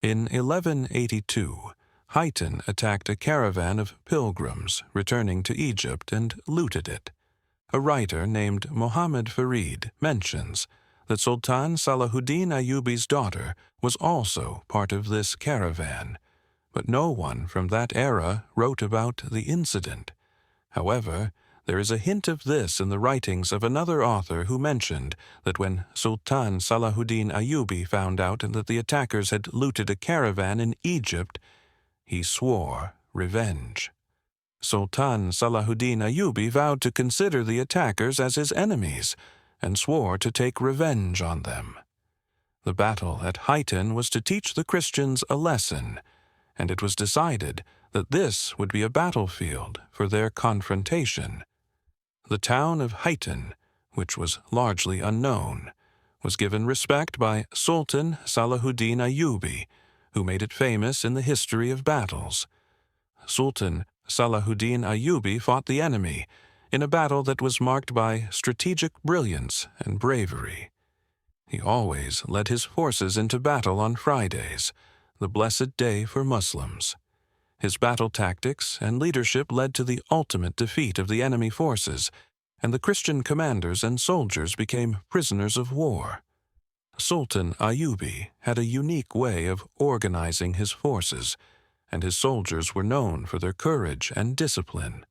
In 1182, Hattin attacked a caravan of pilgrims returning to Egypt and looted it. A writer named Muhammad Farid mentions that Sultan Salahuddin Ayubi's daughter was also part of this caravan, but no one from that era wrote about the incident. However, there is a hint of this in the writings of another author who mentioned that when Sultan Salahuddin Ayubi found out that the attackers had looted a caravan in Egypt, he swore revenge. Sultan Salahuddin Ayubi vowed to consider the attackers as his enemies and swore to take revenge on them. The battle at Hattin was to teach the Christians a lesson, and it was decided that this would be a battlefield for their confrontation. The town of Hattin, which was largely unknown, was given respect by Sultan Salahuddin Ayubi, who made it famous in the history of battles. Sultan Salahuddin Ayubi fought the enemy in a battle that was marked by strategic brilliance and bravery. He always led his forces into battle on Fridays, the blessed day for Muslims. His battle tactics and leadership led to the ultimate defeat of the enemy forces, and the Christian commanders and soldiers became prisoners of war. Sultan Ayubi had a unique way of organizing his forces, and his soldiers were known for their courage and discipline.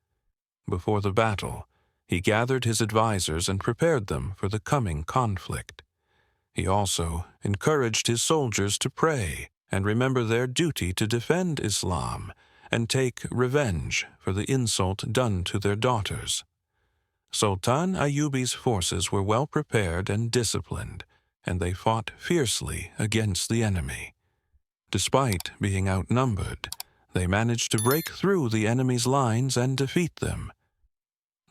Before the battle, he gathered his advisors and prepared them for the coming conflict. He also encouraged his soldiers to pray and remember their duty to defend Islam and take revenge for the insult done to their daughters. Sultan Ayubi's forces were well prepared and disciplined, and they fought fiercely against the enemy. Despite being outnumbered, they managed to break through the enemy's lines and defeat them.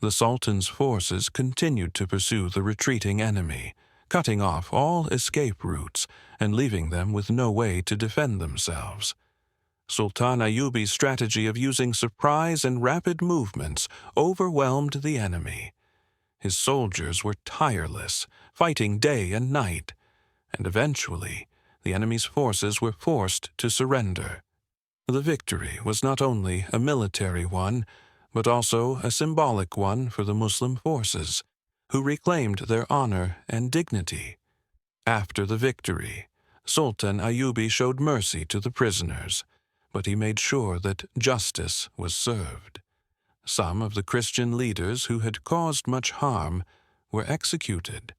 The Sultan's forces continued to pursue the retreating enemy, cutting off all escape routes and leaving them with no way to defend themselves. Sultan Ayubi's strategy of using surprise and rapid movements overwhelmed the enemy. His soldiers were tireless, fighting day and night, and eventually the enemy's forces were forced to surrender. The victory was not only a military one, but also a symbolic one for the Muslim forces, who reclaimed their honor and dignity. After the victory, Sultan Ayubi showed mercy to the prisoners, but he made sure that justice was served. Some of the Christian leaders who had caused much harm were executed.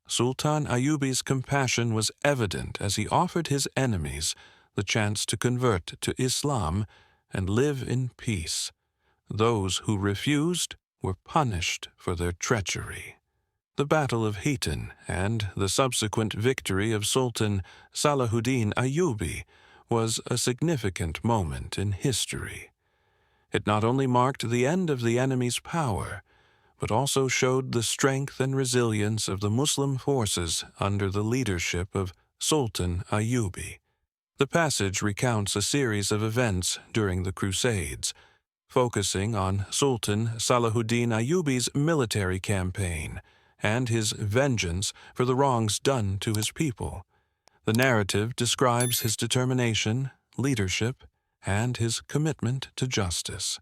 Sultan Ayubi's compassion was evident as he offered his enemies the chance to convert to Islam and live in peace. Those who refused were punished for their treachery. The Battle of Hattin and the subsequent victory of Sultan Salahuddin Ayubi was a significant moment in history. It not only marked the end of the enemy's power, but also showed the strength and resilience of the Muslim forces under the leadership of Sultan Ayubi. The passage recounts a series of events during the Crusades, focusing on Sultan Salahuddin Ayubi's military campaign and his vengeance for the wrongs done to his people. The narrative describes his determination, leadership, and his commitment to justice.